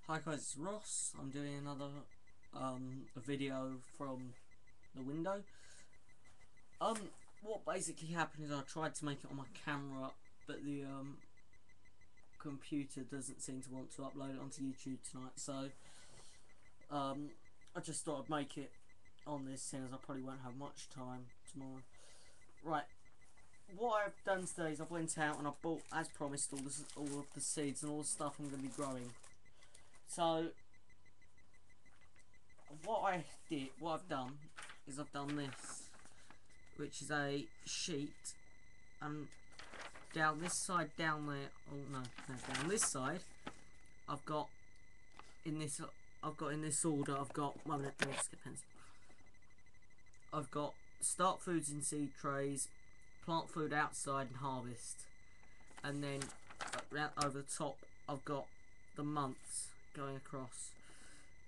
Hi guys, it's Ross. I'm doing another a video from the window. What basically happened is I tried to make it on my camera, but the computer doesn't seem to want to upload it onto YouTube tonight. So I just thought I'd make it on this, since I probably won't have much time tomorrow. Right. What I've done today is I've went out and I bought, as promised, all of the seeds and all the stuff I'm going to be growing. So what I've done is I've done this, which is a sheet, and down this side, down there, oh no, down this side, I've got in this order. I've got, one minute, let me just get pencil. I've got start foods in seed trays, plant food outside and harvest, and then over the top I've got the months going across,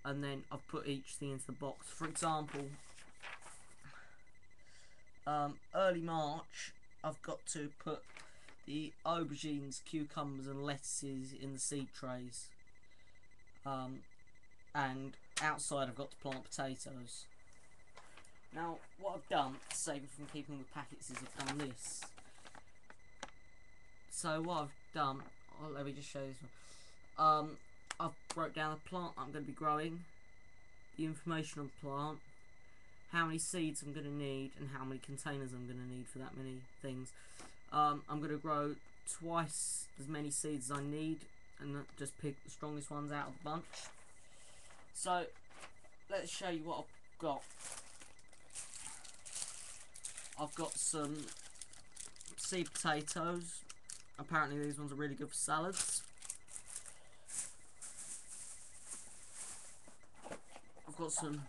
and then I've put each thing into the box. For example, early March, I've got to put the aubergines, cucumbers and lettuces in the seed trays, and outside I've got to plant potatoes. Now what I've done to save it from keeping the packets is I've done this. So what I've done, let me just show you this one. I've wrote down the plant I'm going to be growing, the information on the plant, how many seeds I'm going to need, and how many containers I'm going to need for that many things. I'm going to grow twice as many seeds as I need, and just pick the strongest ones out of the bunch. So let's show you what I've got. I've got some seed potatoes. Apparently these ones are really good for salads. I've got some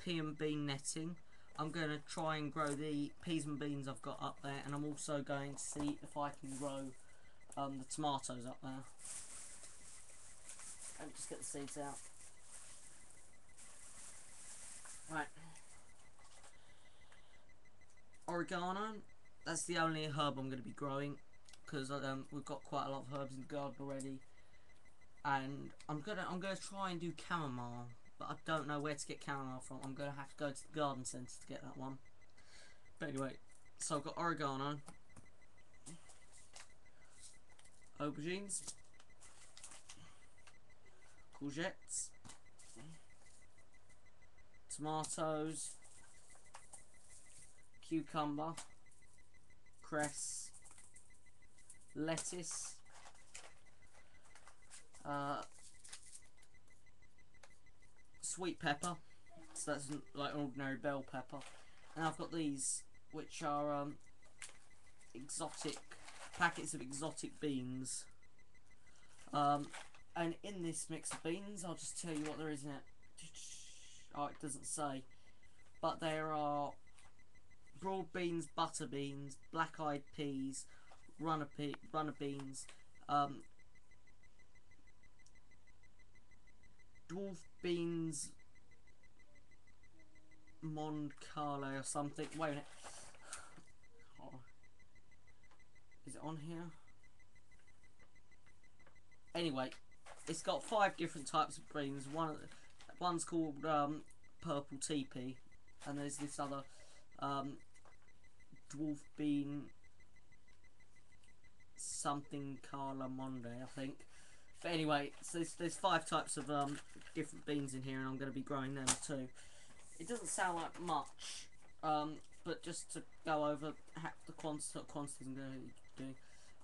pea and bean netting. I'm going to try and grow the peas and beans I've got up there, and I'm also going to see if I can grow the tomatoes up there. And just get the seeds out. Right. Oregano, that's the only herb I'm going to be growing, because we've got quite a lot of herbs in the garden already. And I'm gonna try and do chamomile, but I don't know where to get chamomile from. I'm gonna have to go to the garden centre to get that one. But anyway, so I've got oregano, aubergines, courgettes, tomatoes, cucumber, cress, lettuce, sweet pepper, so that's like ordinary bell pepper, and I've got these, which are exotic packets of exotic beans. And in this mix of beans, I'll just tell you what there is in it. Oh, it doesn't say, but there are broad beans, butter beans, black-eyed peas, runner beans, dwarf beans, Moncale or something. Wait a minute. Oh. Is it on here? Anyway, it's got 5 different types of beans. One's called purple teepee, and there's this other dwarf bean something Carla Monde, I think. But anyway, so there's 5 types of different beans in here, and I'm going to be growing them too. It doesn't sound like much, but just to go over the quantities I'm going to be doing.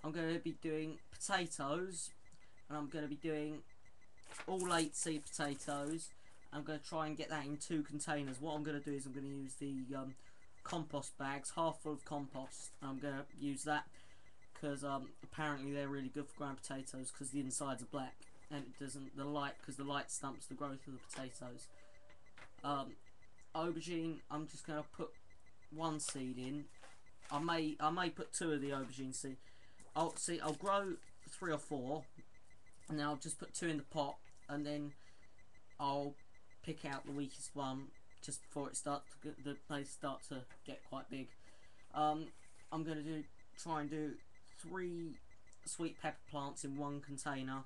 I'm going to be doing potatoes, and I'm going to be doing all 8 seed potatoes. I'm going to try and get that in 2 containers. What I'm going to do is I'm going to use the compost bags, half full of compost, and I'm going to use that because apparently they're really good for growing potatoes, because the insides are black and it doesn't, because the light stumps the growth of the potatoes. Aubergine, I'm just going to put 1 seed in. I may put 2 of the aubergine seed. I'll grow 3 or 4, and then I'll just put 2 in the pot, and then I'll pick out the weakest one just before they start to get quite big. I'm going to try and do 3 sweet pepper plants in 1 container,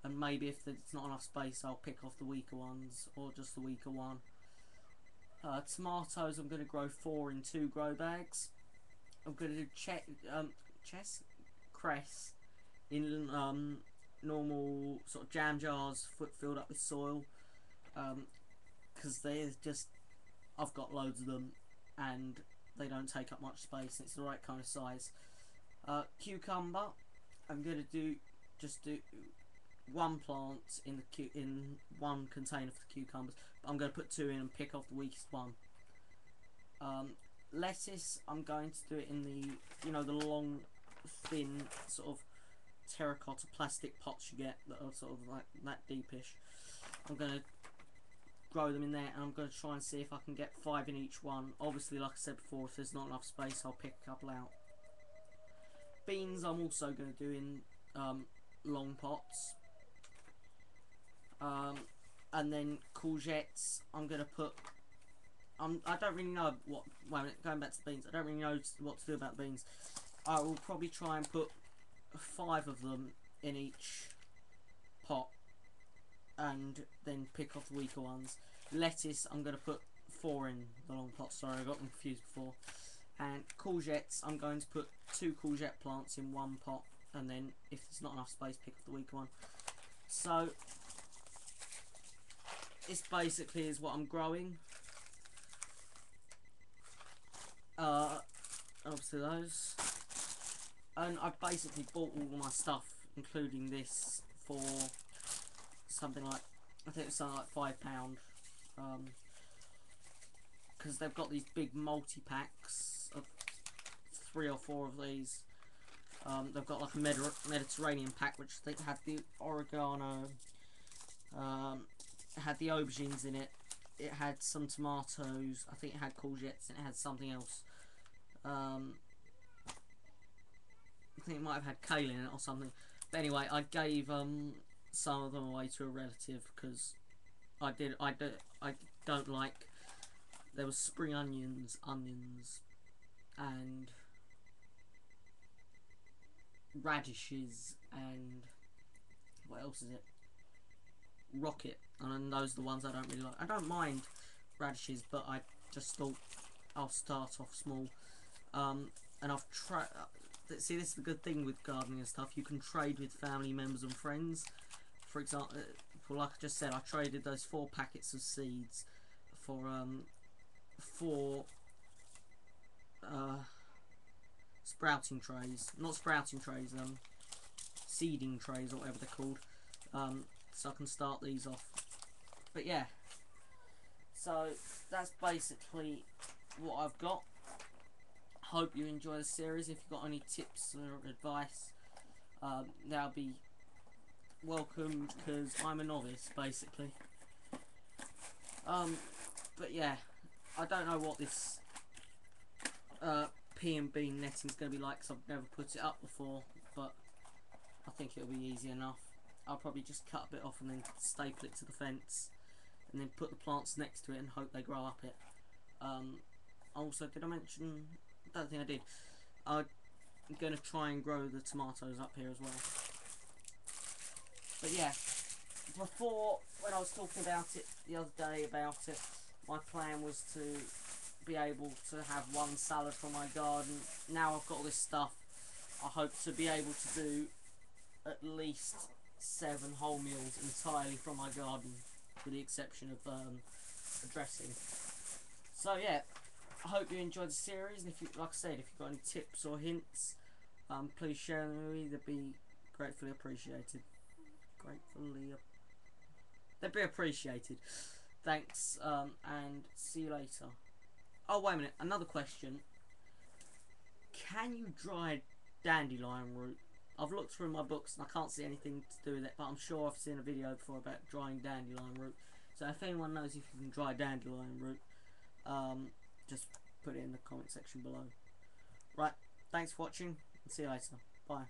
and maybe if there's not enough space, I'll pick off the weaker ones or just the weaker one. Tomatoes, I'm going to grow 4 in 2 grow bags. I'm going to do cress in normal sort of jam jars filled up with soil, because I've got loads of them and they don't take up much space and it's the right kind of size. Cucumber, I'm going to just do 1 plant in 1 container for the cucumbers, but I'm going to put 2 in and pick off the weakest one. Lettuce, I'm going to do it in the the long, thin sort of terracotta plastic pots you get that are sort of like that deepish. I'm going to grow them in there, and I'm going to try and see if I can get 5 in each one. Obviously, like I said before, if there's not enough space, I'll pick a couple out. Beans, I'm also going to do in long pots. And then courgettes, I'm going to put... I don't really know what... Wait a minute, going back to the beans, I don't really know what to do about the beans. I will probably try and put 5 of them in each pot, and then pick off the weaker ones. Lettuce, I'm going to put 4 in the long pot. Sorry, I got them confused before. And courgettes, I'm going to put 2 courgette plants in 1 pot, and then if there's not enough space, pick off the weaker one. So this basically is what I'm growing. Obviously those, and I've basically bought all my stuff, including this, for something like, I think it's something like £5, because they've got these big multi-packs of 3 or 4 of these. They've got like a Mediterranean pack, which I think had the oregano, it had the aubergines in it, it had some tomatoes, I think it had courgettes, and it had something else. I think it might have had kale in it or something. But anyway, I gave some of them away to a relative because I don't like. There was spring onions, and radishes, and what else is it? Rocket, and those are the ones I don't really like. I don't mind radishes, but I just thought I'll start off small. And I've tried. See, this is the good thing with gardening and stuff. You can trade with family members and friends. For example, like I just said, I traded those 4 packets of seeds for 4 sprouting trays. Not sprouting trays, seeding trays or whatever they're called. So I can start these off. But yeah, so that's basically what I've got. Hope you enjoy the series. If you've got any tips or advice, that'll be welcomed, because I'm a novice basically. But yeah, I don't know what this pea and bean netting is going to be like, because I've never put it up before, but I think it'll be easy enough. I'll probably just cut a bit off and then staple it to the fence, and then put the plants next to it and hope they grow up it. Also, did I mention... I don't think I did. I'm going to try and grow the tomatoes up here as well. But yeah, before, when I was talking about it the other day about it, my plan was to be able to have 1 salad from my garden. Now I've got all this stuff, I hope to be able to do at least 7 whole meals entirely from my garden, with the exception of the dressing. So yeah, I hope you enjoyed the series, and if you, like I said, if you've got any tips or hints, please share them with me. They'd be gratefully appreciated. They'd be appreciated. Thanks, and see you later. Oh, wait a minute, another question. Can you dry dandelion root? I've looked through my books and I can't see anything to do with it, but I'm sure I've seen a video before about drying dandelion root. So if anyone knows if you can dry dandelion root, just put it in the comment section below. Right, thanks for watching, and see you later. Bye.